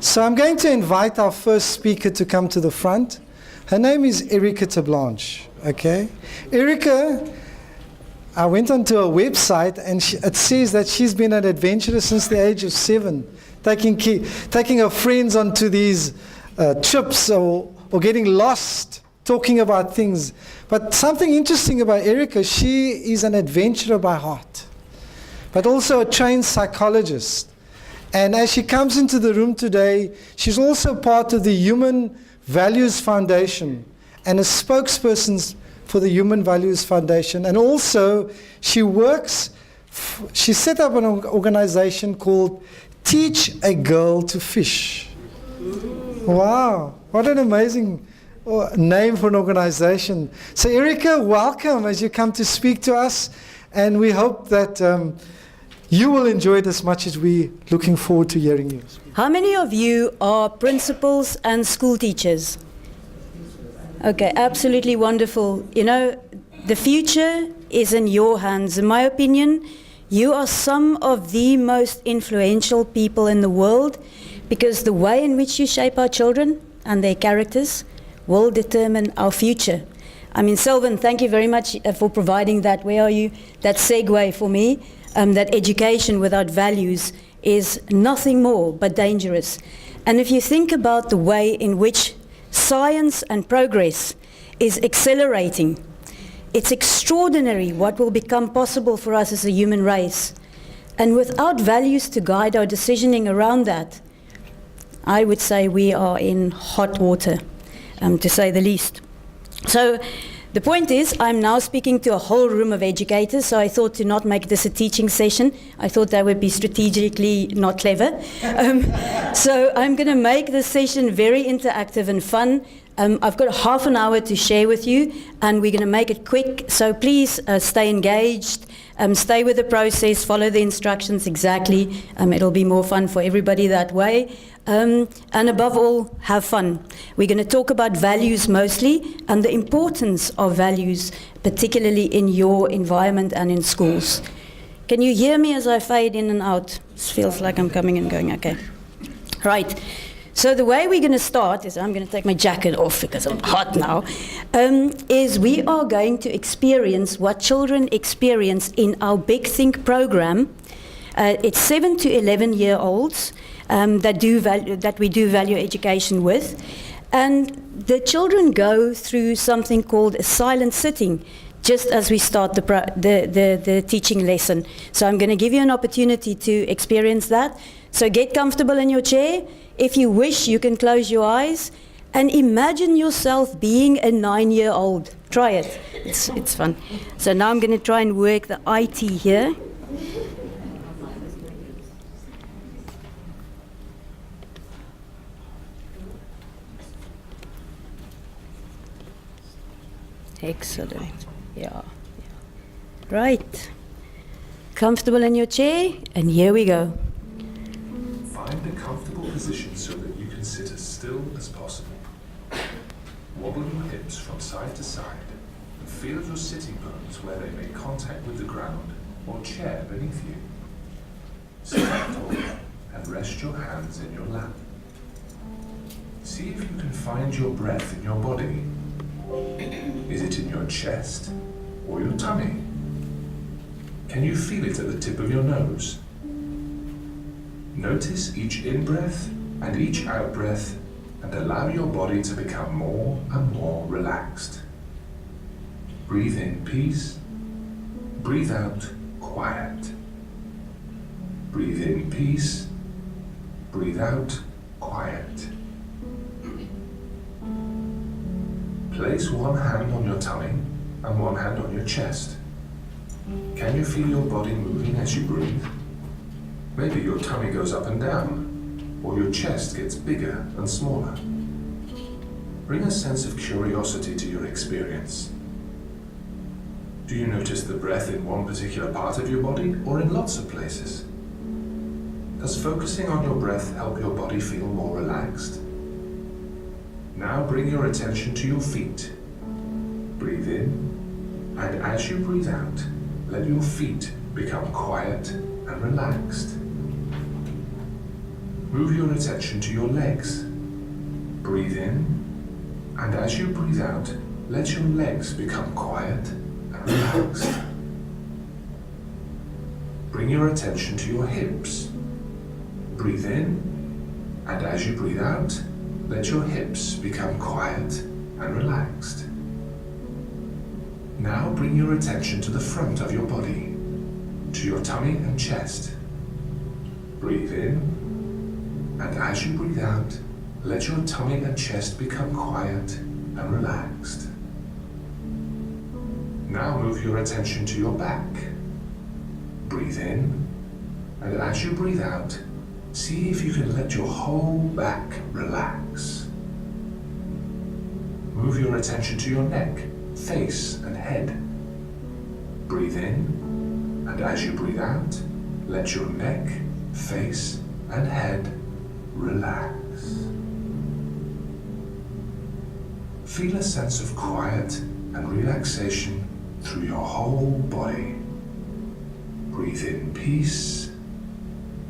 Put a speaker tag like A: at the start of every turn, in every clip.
A: So I'm going to invite our first speaker to come to the front. Her name is Terblanche, okay? Erica, I went onto her website and it says that she's been an adventurer since the age of 7, taking her friends onto these trips or getting lost, talking about things. But something interesting about Erica, she is an adventurer by heart, but also a trained psychologist. And as she comes into the room today, she's also part of the Human Values Foundation and a spokesperson for the Human Values Foundation. And also, she set up an organization called Teach a Girl to Fish. Wow, what an amazing name for an organization. So Erica, welcome as you come to speak to us. And we hope that you will enjoy it as much as we're looking forward to hearing you.
B: How many of you are principals and school teachers? Okay, absolutely wonderful. You know, the future is in your hands. In my opinion, you are some of the most influential people in the world because the way in which you shape our children and their characters will determine our future. I mean, Selvin, thank you very much for providing that. Where are you? That segue for me. That education without values is nothing more but dangerous. And if you think about the way in which science and progress is accelerating, it's extraordinary what will become possible for us as a human race. And without values to guide our decisioning around that, I would say we are in hot water, to say the least. So the point is, I'm now speaking to a whole room of educators, so I thought to not make this a teaching session. I thought that would be strategically not clever. So I'm going to make this session very interactive and fun. I've got half an hour to share with you, and we're going to make it quick. So please stay engaged, stay with the process, follow the instructions exactly. It'll be more fun for everybody that way. And above all, have fun. We're going to talk about values mostly and the importance of values, particularly in your environment and in schools. Can you hear me as I fade in and out? It feels like I'm coming and going. Okay. Right. So the way we're going to start is, I'm going to take my jacket off because I'm hot now, is we are going to experience what children experience in our Big Think program. It's 7 to 11-year-olds. That we do value education with. And the children go through something called a silent sitting, just as we start the teaching lesson. So I'm going to give you an opportunity to experience that. So get comfortable in your chair. If you wish, you can close your eyes and imagine yourself being a 9-year-old. Try it. It's fun. So now I'm going to try and work the IT here. Excellent. Yeah. Right. Comfortable in your chair, and here we go.
C: Find a comfortable position so that you can sit as still as possible. Wobble your hips from side to side and feel your sitting bones where they make contact with the ground or chair beneath you. Stand tall and rest your hands in your lap. See if you can find your breath in your body. Is it in your chest or your tummy? Can you feel it at the tip of your nose? Notice each in-breath and each out-breath and allow your body to become more and more relaxed. Breathe in peace, breathe out quiet. Breathe in peace, breathe out quiet. Place one hand on your tummy and one hand on your chest. Can you feel your body moving as you breathe? Maybe your tummy goes up and down, or your chest gets bigger and smaller. Bring a sense of curiosity to your experience. Do you notice the breath in one particular part of your body or in lots of places? Does focusing on your breath help your body feel more relaxed? Now bring your attention to your feet. Breathe in, and as you breathe out, let your feet become quiet and relaxed. Move your attention to your legs. Breathe in, and as you breathe out, let your legs become quiet and relaxed. Bring your attention to your hips. Breathe in, and as you breathe out, let your hips become quiet and relaxed. Now bring your attention to the front of your body, to your tummy and chest. Breathe in, and as you breathe out, let your tummy and chest become quiet and relaxed. Now move your attention to your back. Breathe in, and as you breathe out, see if you can let your whole back relax. Move your attention to your neck, face, and head. Breathe in, and as you breathe out, let your neck, face, and head relax. Feel a sense of quiet and relaxation through your whole body. Breathe in peace,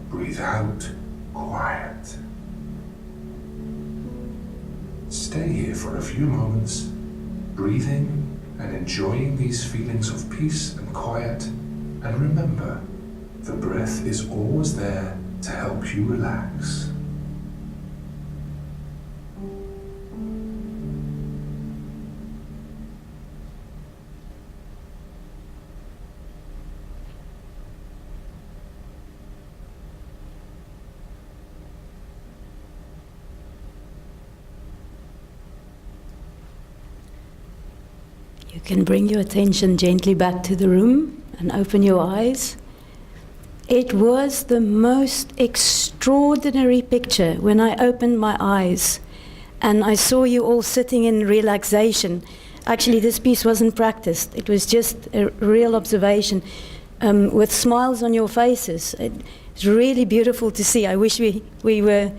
C: breathe out quiet. Stay here for a few moments, breathing and enjoying these feelings of peace and quiet, and remember, the breath is always there to help you relax.
B: You can bring your attention gently back to the room and open your eyes. It was the most extraordinary picture when I opened my eyes and I saw you all sitting in relaxation. Actually, this piece wasn't practiced. It was just a real observation with smiles on your faces. It's really beautiful to see. I wish we were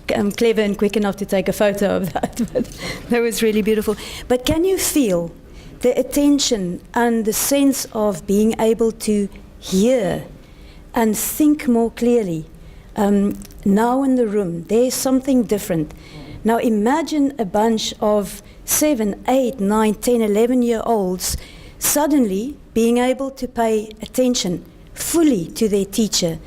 B: clever and quick enough to take a photo of that, but that was really beautiful. But can you feel the attention and the sense of being able to hear and think more clearly? Now in the room, there's something different. Now imagine a bunch of 7, 8, 9, 10, 11-year-olds suddenly being able to pay attention fully to their teacher.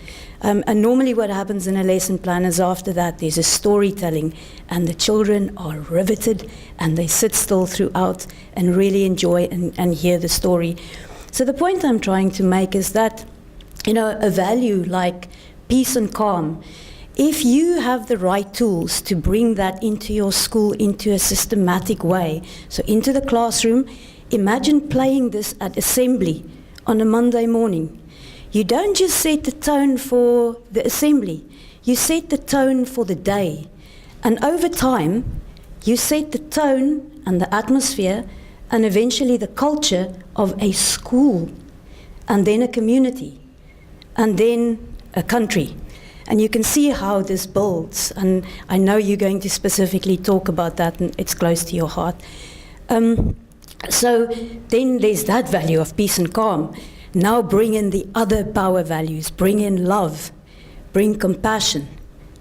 B: And normally what happens in a lesson plan is after that there's a storytelling and the children are riveted and they sit still throughout and really enjoy and hear the story. So the point I'm trying to make is that, a value like peace and calm, if you have the right tools to bring that into your school into a systematic way, so into the classroom, imagine playing this at assembly on a Monday morning. You don't just set the tone for the assembly, you set the tone for the day. And over time, you set the tone and the atmosphere and eventually the culture of a school, and then a community, and then a country. And you can see how this builds, and I know you're going to specifically talk about that, and it's close to your heart. So then there's that value of peace and calm. Now bring in the other power values. Bring in love, bring compassion,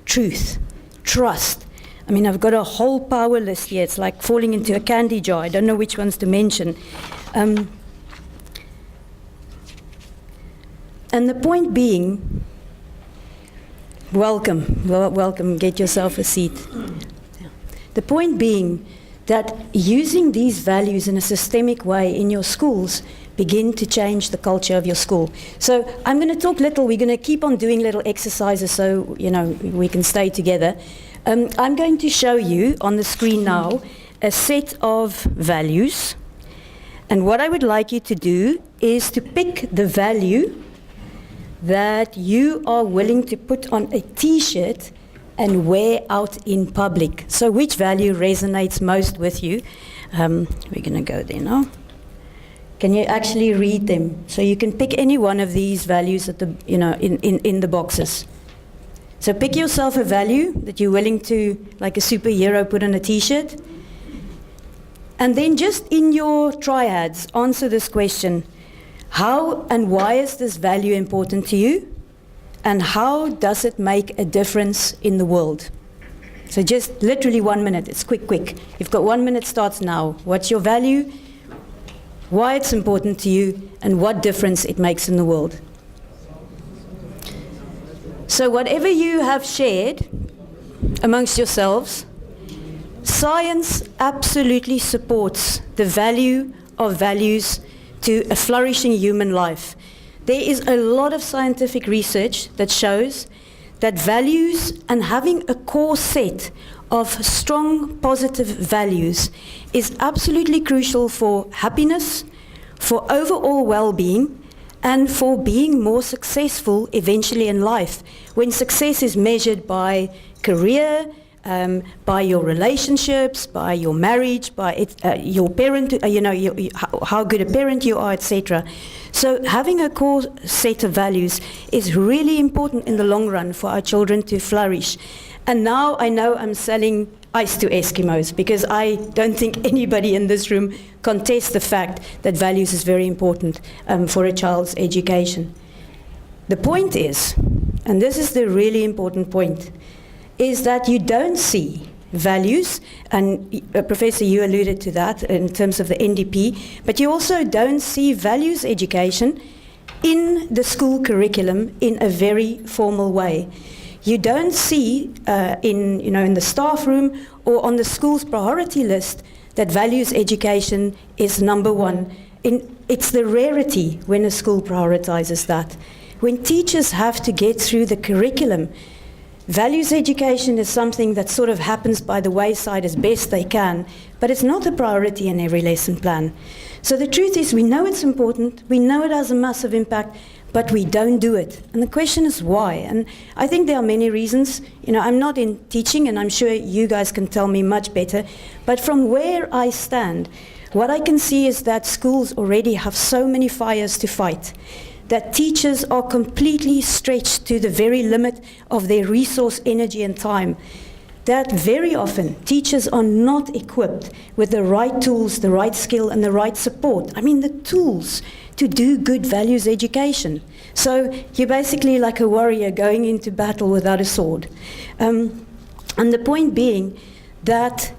B: truth, trust. I mean, I've got a whole power list here. It's like falling into a candy jar. I don't know which ones to mention. And the point being, welcome, get yourself a seat. The point being that using these values in a systemic way in your schools begin to change the culture of your school. So I'm going to talk little, we're going to keep on doing little exercises so, we can stay together. I'm going to show you on the screen now a set of values. And what I would like you to do is to pick the value that you are willing to put on a t-shirt and wear out in public. So which value resonates most with you? We're going to go there now. Can you actually read them? So you can pick any one of these values at the, in the boxes. So pick yourself a value that you're willing to, like a superhero, put on a t-shirt. And then just in your triads, answer this question. How and why is this value important to you? and how does it make a difference in the world? So just literally 1 minute. It's quick. You've got 1 minute, starts now. What's your value? Why it's important to you, and what difference it makes in the world. So whatever you have shared amongst yourselves, science absolutely supports the value of values to a flourishing human life. There is a lot of scientific research that shows that values and having a core set of strong positive values is absolutely crucial for happiness, for overall well-being, and for being more successful eventually in life. When success is measured by career, by your relationships, by your marriage, by your parent, how good a parent you are, etc. So having a core set of values is really important in the long run for our children to flourish. And now I know I'm selling ice to Eskimos, because I don't think anybody in this room contests the fact that values is very important for a child's education. The point is, and this is the really important point, is that you don't see values, and Professor, you alluded to that in terms of the NDP, but you also don't see values education in the school curriculum in a very formal way. You don't see in the staff room or on the school's priority list that values education is number one. It's the rarity when a school prioritizes that. When teachers have to get through the curriculum, values education is something that sort of happens by the wayside as best they can, but it's not a priority in every lesson plan. So the truth is, we know it's important, we know it has a massive impact, but we don't do it. And the question is why? And I think there are many reasons. I'm not in teaching, and I'm sure you guys can tell me much better, but from where I stand, what I can see is that schools already have so many fires to fight, that teachers are completely stretched to the very limit of their resource, energy, and time, that very often teachers are not equipped with the right tools, the right skill, and the right support. I mean, the tools to do good values education. So you're basically like a warrior going into battle without a sword. And the point being that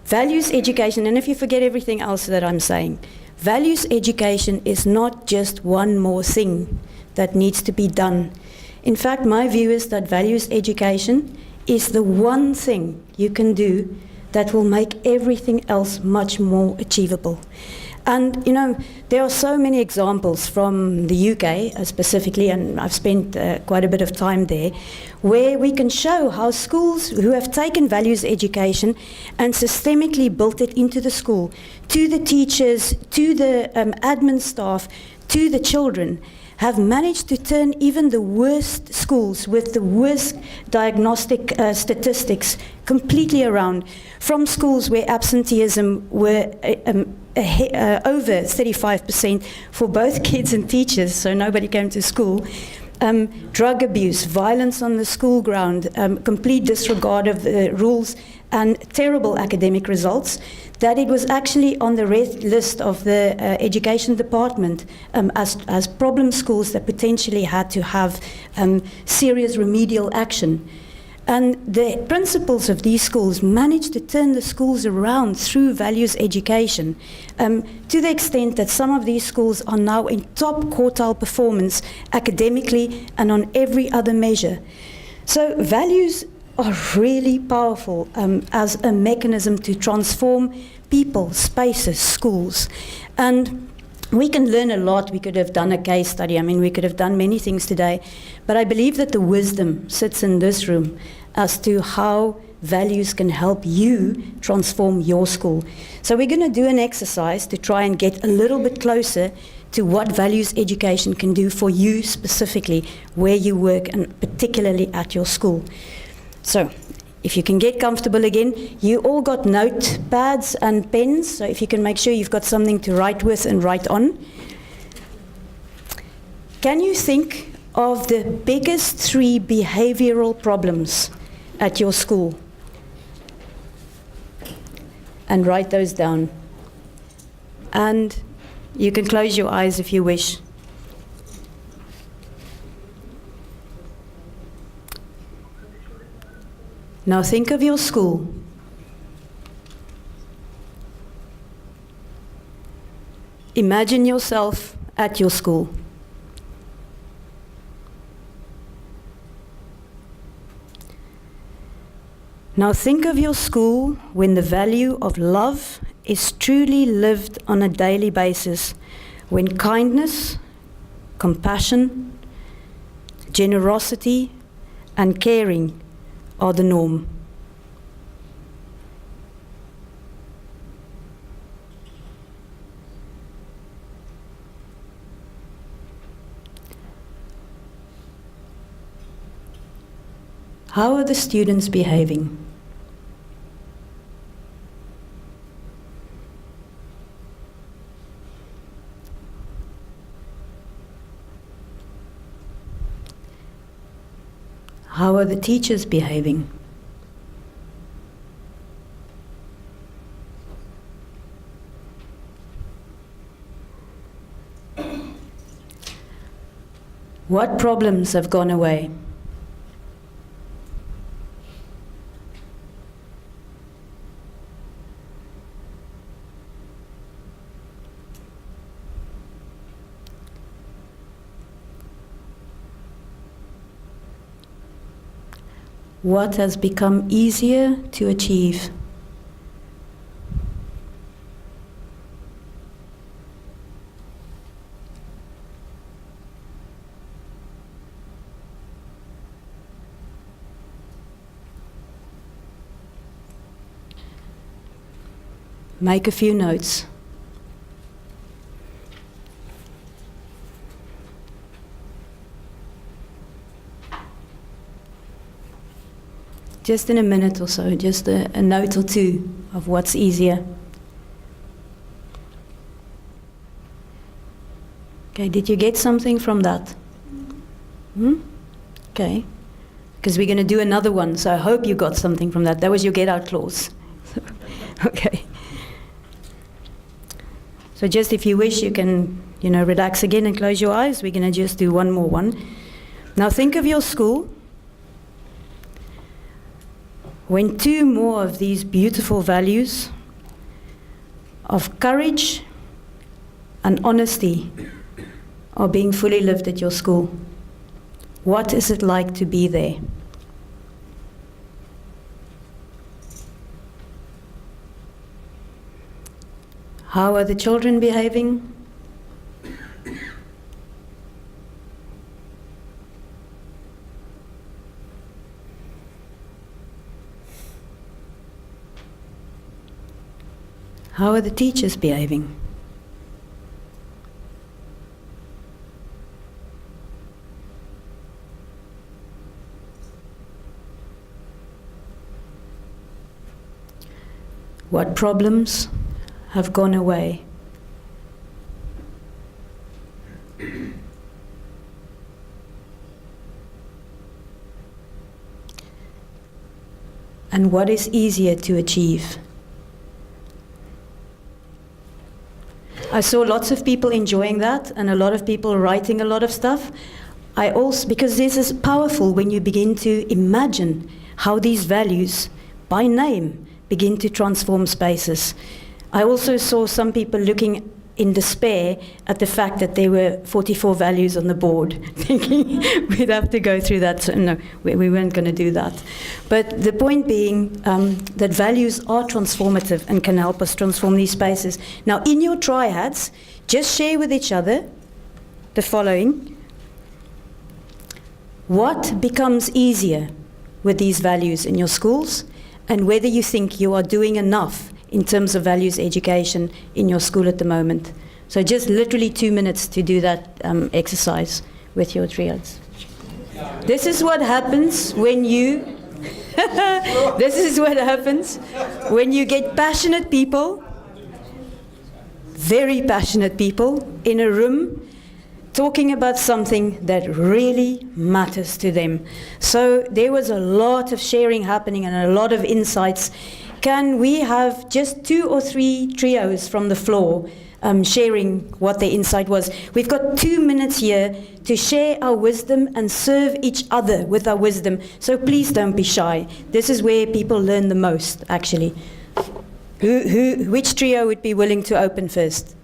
B: values education, and if you forget everything else that I'm saying, values education is not just one more thing that needs to be done. In fact, my view is that values education is the one thing you can do that will make everything else much more achievable. And there are so many examples from the UK specifically, and I've spent quite a bit of time there, where we can show how schools who have taken values education and systemically built it into the school, to the teachers, to the admin staff, to the children, have managed to turn even the worst schools with the worst diagnostic statistics completely around, from schools where absenteeism were over 35% for both kids and teachers, so nobody came to school, drug abuse, violence on the school ground, complete disregard of the rules, and terrible academic results, that it was actually on the red list of the education department as problem schools that potentially had to have serious remedial action. And the principals of these schools managed to turn the schools around through values education, to the extent that some of these schools are now in top quartile performance academically and on every other measure. So values are really powerful as a mechanism to transform people, spaces, schools. And we can learn a lot. We could have done a case study. I mean, we could have done many things today. But I believe that the wisdom sits in this room as to how values can help you transform your school. So we're going to do an exercise to try and get a little bit closer to what values education can do for you specifically, where you work, and particularly at your school. So if you can get comfortable again, you all got notepads and pens, so if you can make sure you've got something to write with and write on. Can you think of the biggest 3 behavioral problems at your school? And write those down. And you can close your eyes if you wish. Now think of your school. Imagine yourself at your school. Now think of your school when the value of love is truly lived on a daily basis, when kindness, compassion, generosity, and caring are the norm. How are the students behaving? How are the teachers behaving? What problems have gone away? What has become easier to achieve? Make a few notes. Just in a minute or so, just a note or two of what's easier. Okay, did you get something from that? Okay, because we're going to do another one, so I hope you got something from that. That was your get out clause. Okay. So just if you wish, you can, relax again and close your eyes. We're going to just do one more one. Now think of your school when two more of these beautiful values of courage and honesty are being fully lived at your school. What is it like to be there? How are the children behaving? How are the teachers behaving? What problems have gone away? And what is easier to achieve? I saw lots of people enjoying that and a lot of people writing a lot of stuff. I also, because this is powerful when you begin to imagine how these values, by name, begin to transform spaces. I also saw some people looking in despair at the fact that there were 44 values on the board, thinking we'd have to go through that. So no, we weren't going to do that. But the point being that values are transformative and can help us transform these spaces. Now, in your triads, just share with each other the following. What becomes easier with these values in your schools, and whether you think you are doing enough in terms of values education in your school at the moment. So just literally 2 minutes to do that exercise with your triads. This is what happens when you this is what happens when you get passionate people, very passionate people, in a room talking about something that really matters to them. So there was a lot of sharing happening and a lot of insights. Can we have just 2 or 3 trios from the floor sharing what their insight was. We've got 2 minutes here to share our wisdom and serve each other with our wisdom. So please don't be shy. This is where people learn the most, actually. Which trio would be willing to open first?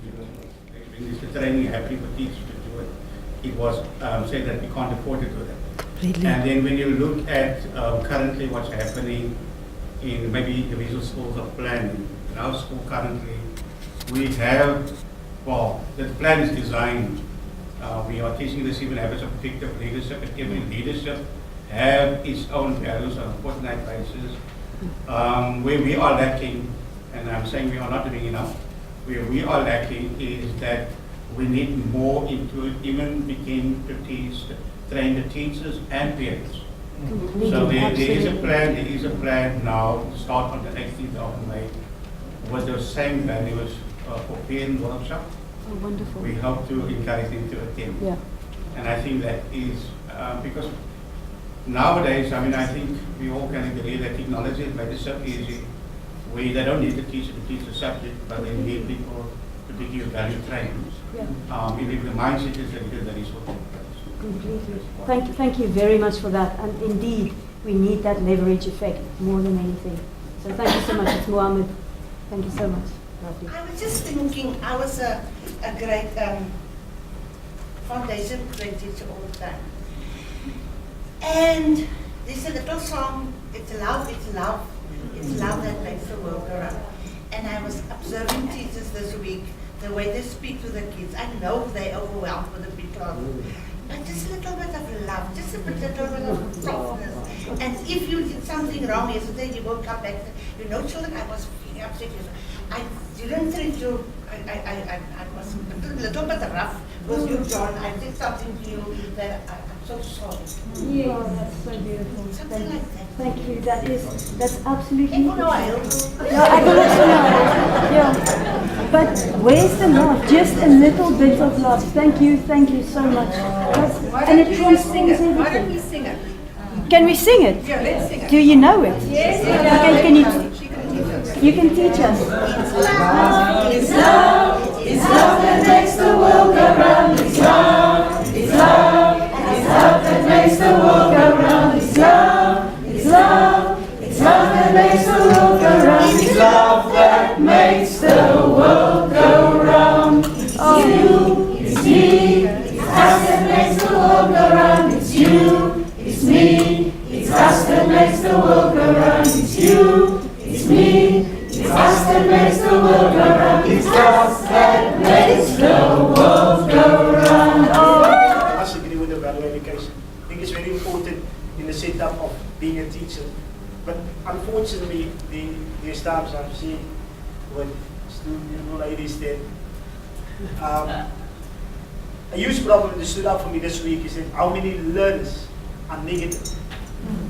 D: When this training happening for teachers to do it, it was said that we can't afford to do that.
B: Really?
D: And then when you look at currently what's happening in maybe individual schools of planning, in our school currently, we have, well, the plan is designed. We are teaching this even habits of effective leadership, and every leadership have its own values on a fortnight basis. Where we are lacking, and I'm saying we are not doing enough, where we are lacking is that we need more into it, even begin to teach, train the teachers and parents. So there is a plan now to start on the 18th of May with the same values for parent workshop.
B: Oh, wonderful.
D: We hope to encourage them to attend.
B: Yeah.
D: And I think that is because nowadays, I mean, I think we all can agree that technology has made it so easy where they don't need the teacher to teach the subject, but they need people to give you value training.
B: Yeah.
D: If the mindset is that is what
B: Completely. Thank you very much for that. And indeed, we need that leverage effect more than anything. So thank you so much. It's Mohammed. Thank you so much. Lovely.
E: I was just thinking, I was a great foundation grade teacher all the time. And there's a little song, it's love that makes the world go round. And I was observing teachers this week, the way they speak to the kids. I know they're overwhelmed with a big class. But just a little bit of love, just a little bit of softness. And if you did something wrong yesterday, you will come back and say, you know, children, I was feeling upset. I didn't treat you, I was a little bit rough with you, John. I did something to you that I'm so sorry.
B: Yeah, that's so beautiful.
E: Something like that.
B: Thank you. That's absolutely.
E: Even though I
B: Yeah, I can let you know. Yeah. But where's the love? Just a little bit of love. Thank you so much. And it transcends everything.
F: Why don't we sing it?
B: Can we sing it?
F: Yeah, let's sing it.
B: Do you know it?
F: Yes,
B: Okay, can you?
F: she can teach us.
B: You can teach us.
G: It's love that makes the world go round. It's love that makes the world go round. It's love that makes the world go round. It's love that makes the world go round. It's you, it's me, it's us that makes the world go round. It's you, it's me, it's us that makes the world go round. It's you, it's me, it's us that makes the world go round. It's us that makes the world go round.
H: I must agree with the value education. I think it's very important in the setup of being a teacher. But unfortunately, the times I've seen with student ladies that a huge problem that stood out for me this week is that how many learners are negative.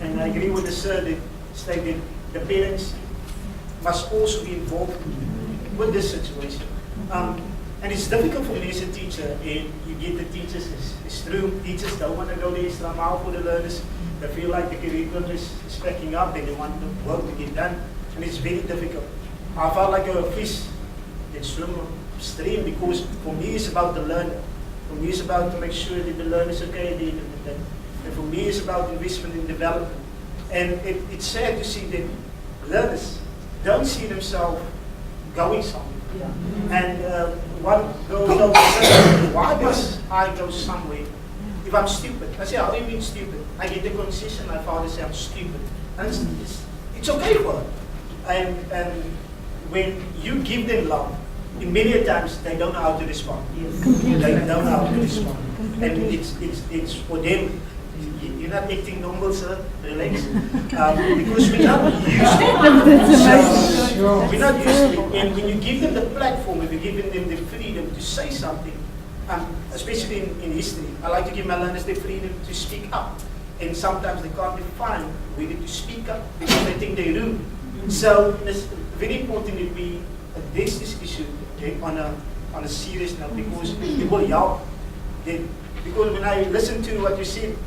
H: And I agree with the sir that stated the parents must also be involved with this situation. And it's difficult for me as a teacher. You get the teachers, it's true, teachers don't want to go the extra mile for the learners. They feel like the curriculum is packing up and they want the work to get done. And it's very difficult. I felt like a fish that swim upstream because for me it's about the learner. For me it's about to make sure that the learner is okay at the end of the day. And for me it's about investment in development. And it's sad to see that learners don't see themselves going somewhere. Yeah. And one goes over and says, why must I go somewhere if I'm stupid? I say, how do you mean stupid? I get the concession, my father says I'm stupid. And it's okay for them. And when you give them love, in many times they don't know how to respond. Yes. They don't know how to respond. And it's for them. You're not acting normal, sir. Relax. Because we're not used to it. We're not used to it. And when you give them the platform, if you're giving them the freedom to say something, especially in history, I like to give my learners the freedom to speak up. And sometimes they can't define whether to speak up because they think they're rude. So it's very important that we address this issue on a serious note because it will help. Because when I listen to what you said,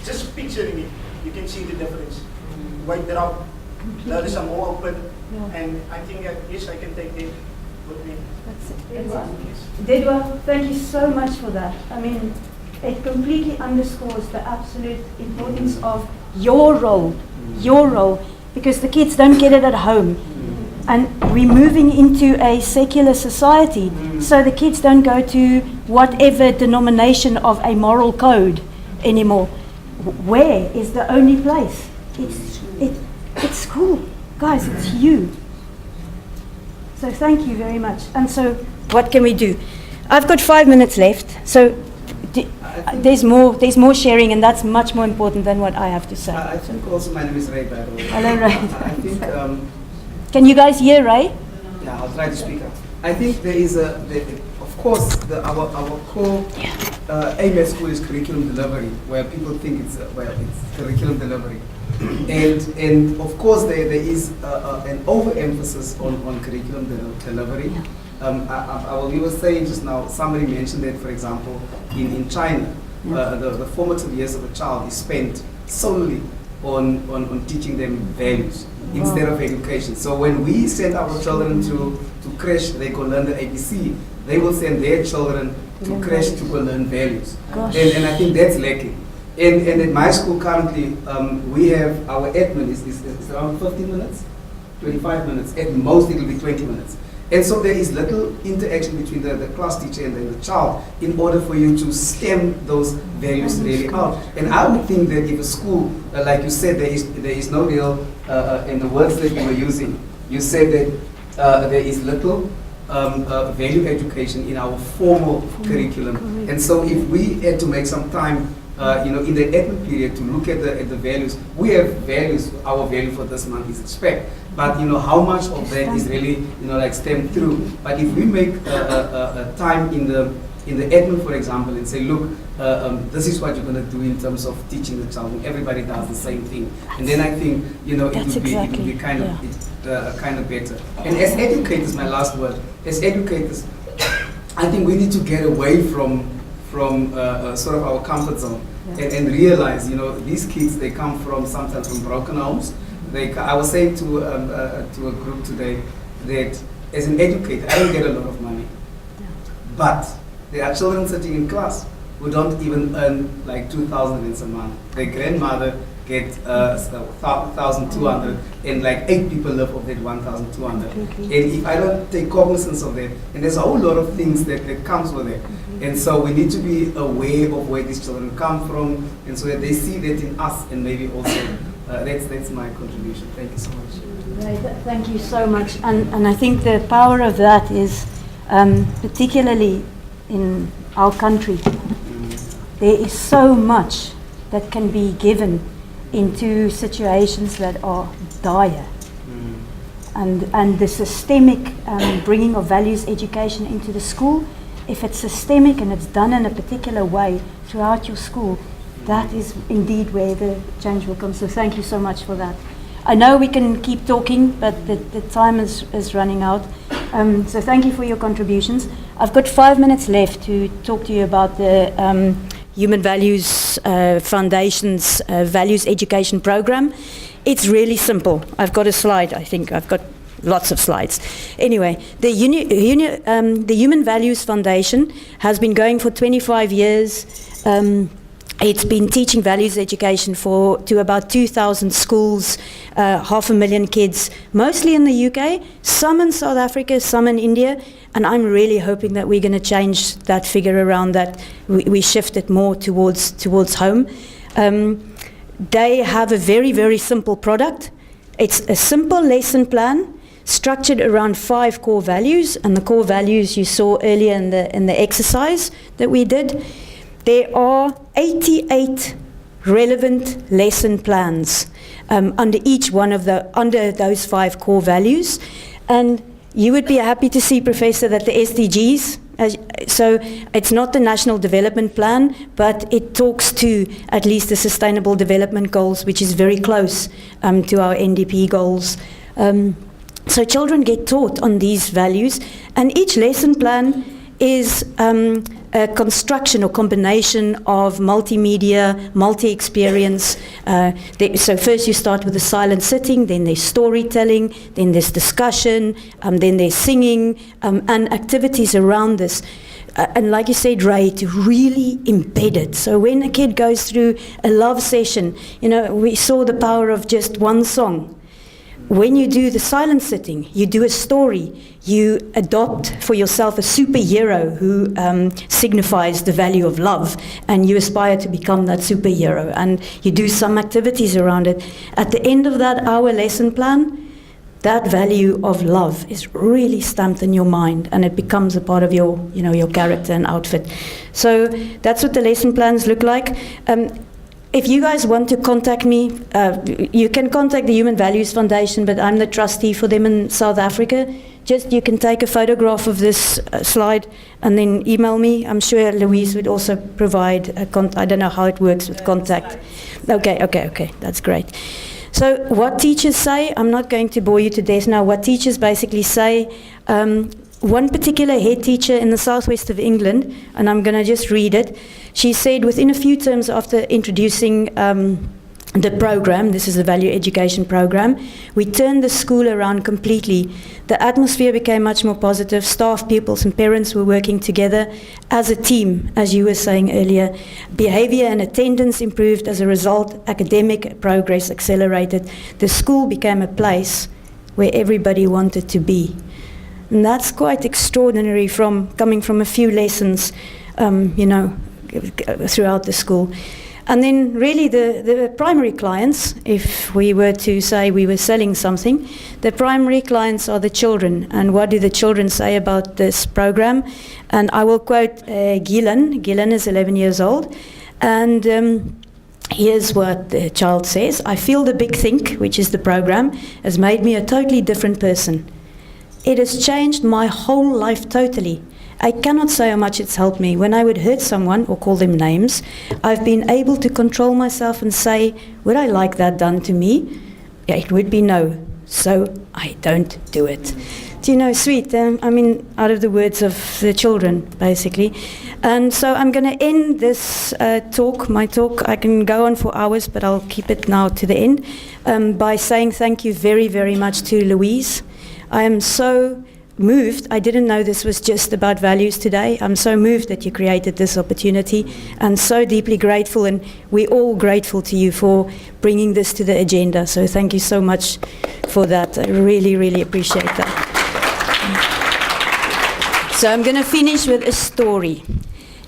H: just picturing it, you can see the difference. White drop, learners are more open, and I think that yes, I can take them with me.
B: Dedwa, thank you so much for that. I mean, it completely underscores the absolute importance of your role, because the kids don't get it at home. And we're moving into a secular society, so the kids don't go to whatever denomination of a moral code anymore. Where is the only place? It's school. Guys, it's you. So thank you very much. And so what can we do? I've got 5 minutes left, so there's more sharing, and that's much more important than what I have to say.
I: I think also my name is Ray, by the way.
B: Hello, Ray.
I: I think,
B: Can you guys hear Ray?
I: yeah, I'll try to speak up. I think there is of course, our core aim at school is curriculum delivery, where people think it's curriculum delivery. And of course, there is an overemphasis on curriculum delivery. You were saying just now, somebody mentioned that, for example, in China, the formative years of a child is spent solely on teaching them values instead of education. So when we send our children to creche, they go learn the ABC, they will send their children to creche to go learn values. And I think that's lacking. And at my school currently, we have our admin is around 15 minutes, 25 minutes. At most, it will be 20 minutes. And so there is little interaction between the class teacher and the child in order for you to stem those values really out. And I would think that if a school, like you said, there is no real, in the words that you were using, you said that there is little value education in our formal curriculum. And so if we had to make some time in the admin period to look at the values, we have values. Our value for this month is respect, but how much of that is really like stemmed through. But if we make a time in the admin, for example, and say, look, this is what you're going to do in terms of teaching the child, and everybody does the same thing, and then I think it would be kind of better. And as educators, my last word, as educators, I think we need to get away from sort of our comfort zone and realize, these kids, they come sometimes from broken homes. I was saying to a group today that as an educator, I don't get a lot of money, but there are children sitting in class who don't even earn like 2,000 in some month. Their grandmother get 1,200, and like 8 people live off that 1,200. And if I don't take cognizance of that, and there's a whole lot of things that comes with it. And so we need to be aware of where these children come from, and so that they see that in us, and maybe also that's my contribution. Thank you so much.
B: Right, thank you so much. And I think the power of that is, particularly in our country, there is so much that can be given into situations that are dire. And the systemic bringing of values education into the school, if it's systemic and it's done in a particular way throughout your school, that is indeed where the change will come. So thank you so much for that. I know we can keep talking, but the time is running out. So thank you for your contributions. I've got 5 minutes left to talk to you about the Human Values Foundation's Values Education Program. It's really simple. I've got a slide, I think. I've got lots of slides. Anyway, the Human Values Foundation has been going for 25 years. It's been teaching values education to about 2,000 schools, 500,000 kids, mostly in the UK, some in South Africa, some in India, and I'm really hoping that we're going to change that figure around, that we shift it more towards home. They have a very, very simple product. It's a simple lesson plan structured around 5 core values, and the core values you saw earlier in the exercise that we did. There are 88 relevant lesson plans under each one of under those 5 core values, and you would be happy to see, Professor, that the SDGs. So it's not the National Development Plan, but it talks to at least the Sustainable Development Goals, which is very close to our NDP goals. So children get taught on these values, and each lesson plan is a construction or combination of multimedia, multi-experience. So first you start with the silent sitting, then there's storytelling, then there's discussion, then there's singing, and activities around this. And like you said, Ray, to really embed it. So when a kid goes through a love session, we saw the power of just one song. When you do the silent sitting, you do a story. You adopt for yourself a superhero who signifies the value of love, and you aspire to become that superhero. And you do some activities around it. At the end of that hour lesson plan, that value of love is really stamped in your mind, and it becomes a part of your, your character and outfit. So that's what the lesson plans look like. If you guys want to contact me, you can contact the Human Values Foundation, but I'm the trustee for them in South Africa. Just you can take a photograph of this slide and then email me. I'm sure Louise would also provide a I don't know how it works with contact. Okay, that's great. So what teachers say, I'm not going to bore you to death now, what teachers basically say, one particular head teacher in the southwest of England, and I'm going to just read it, she said within a few terms after introducing the program, this is the value education program, we turned the school around completely. The atmosphere became much more positive. Staff, pupils and parents were working together as a team, as you were saying earlier. Behavior and attendance improved as a result. Academic progress accelerated. The school became a place where everybody wanted to be. And that's quite extraordinary coming from a few lessons, throughout the school. And then really the primary clients, if we were to say we were selling something, the primary clients are the children. And what do the children say about this program? And I will quote Gillian. Gillian is 11 years old. And here's what the child says. I feel the Big Think, which is the program, has made me a totally different person. It has changed my whole life totally. I cannot say how much it's helped me. When I would hurt someone or call them names, I've been able to control myself and say, would I like that done to me? Yeah, it would be no. So I don't do it. Do you know, sweet? Out of the words of the children, basically. And so I'm going to end this my talk. I can go on for hours, but I'll keep it now to the end, by saying thank you very, very much to Louise. I am so moved. I didn't know this was just about values today. I'm so moved that you created this opportunity, and so deeply grateful, and we're all grateful to you for bringing this to the agenda. So thank you so much for that. I really, really appreciate that. So I'm going to finish with a story.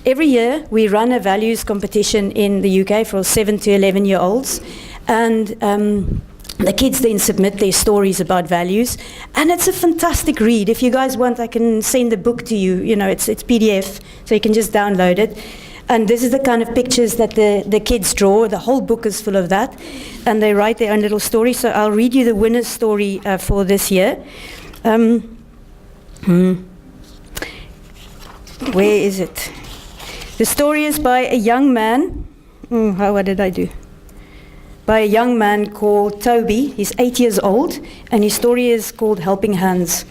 B: Every year we run a values competition in the UK for 7 to 11-year-olds, and the kids then submit their stories about values, and it's a fantastic read. If you guys want, I can send the book to you. It's PDF, so you can just download it. And this is the kind of pictures that the kids draw. The whole book is full of that, and they write their own little story. So I'll read you the winner's story for this year. Where is it? The story is by a young man. What did I do? By a young man called Toby. He's 8 years old, and his story is called Helping Hands.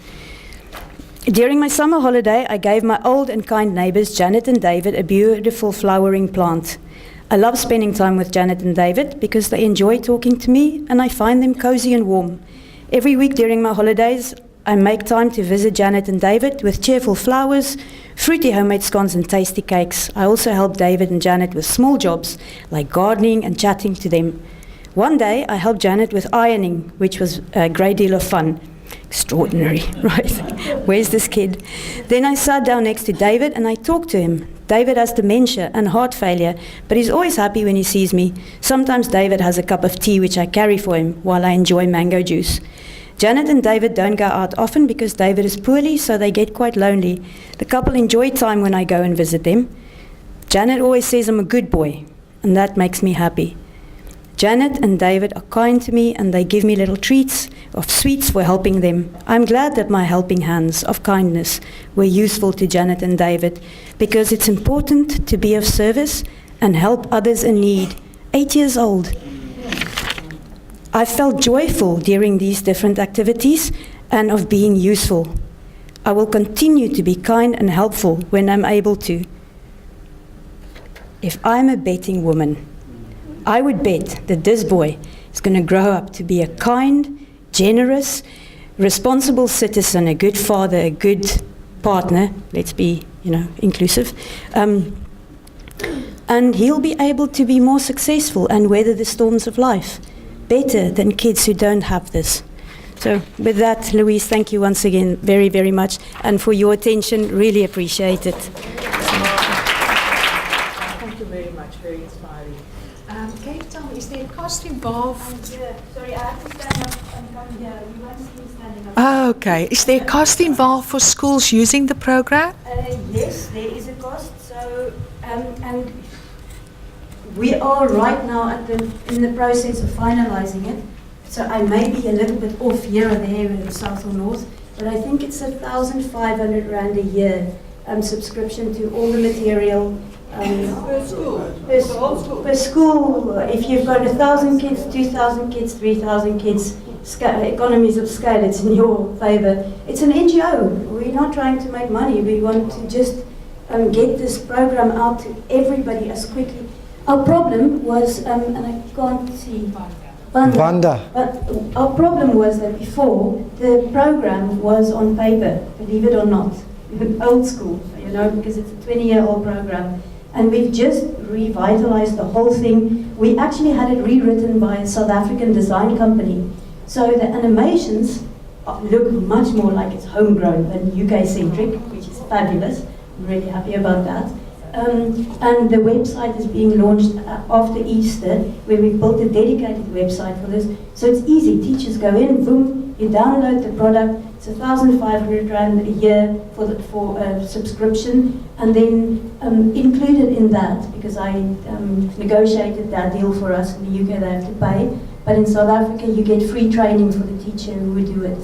B: During my summer holiday, I gave my old and kind neighbors, Janet and David, a beautiful flowering plant. I love spending time with Janet and David because they enjoy talking to me, and I find them cozy and warm. Every week during my holidays, I make time to visit Janet and David with cheerful flowers, fruity homemade scones and tasty cakes. I also help David and Janet with small jobs like gardening and chatting to them. One day, I helped Janet with ironing, which was a great deal of fun. Extraordinary, right? Where's this kid? Then I sat down next to David and I talked to him. David has dementia and heart failure, but he's always happy when he sees me. Sometimes David has a cup of tea, which I carry for him while I enjoy mango juice. Janet and David don't go out often because David is poorly, so they get quite lonely. The couple enjoy time when I go and visit them. Janet always says I'm a good boy, and that makes me happy. Janet and David are kind to me, and they give me little treats of sweets for helping them. I'm glad that my helping hands of kindness were useful to Janet and David, because it's important to be of service and help others in need. 8 years old. I felt joyful during these different activities and of being useful. I will continue to be kind and helpful when I'm able to. if I'm a betting woman, I would bet that this boy is going to grow up to be a kind, generous, responsible citizen, a good father, a good partner. Let's be, inclusive. And he'll be able to be more successful and weather the storms of life better than kids who don't have this. So with that, Louise, thank you once again very, very much. And for your attention, really appreciate it.
F: Thank you very much, very inspiring. Can you tell me, is there a cost involved?
B: Sorry, I have to stand up and come here. You won't see me standing up.
F: Oh, okay. Is there a cost involved for schools using the program?
B: Yes, there is a cost. So, and we are right now in the process of finalizing it. So I may be a little bit off here or there in the south or north, but I think it's 1,500 rand a year subscription to all the material. Per school. If you've got 1,000 kids, 2,000 kids, 3,000 kids, economies of scale, it's in your favor. It's an NGO. We're not trying to make money. We want to just get this program out to everybody as quickly. Our problem was, and I can't see, Vanda. But our problem was that before, the program was on paper, believe it or not, old school, because it's a 20-year-old program. And we've just revitalized the whole thing. We actually had it rewritten by a South African design company. So the animations look much more like it's homegrown than UK-centric, which is fabulous. I'm really happy about that. And the website is being launched after Easter, where we built a dedicated website for this. So it's easy. Teachers go in, boom, you download the product. It's 1,500 rand a year for subscription, and then included in that, because I negotiated that deal for us in the UK, they have to pay. But in South Africa, you get free training for the teacher who would do it.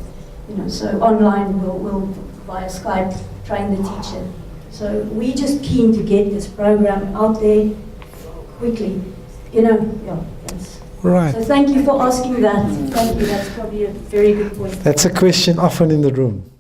B: So online, we'll via Skype train the teacher. So we're just keen to get this program out there quickly. That's
A: Right.
B: So thank you for asking that. Thank you. That's probably a very good point.
A: That's a question often in the room.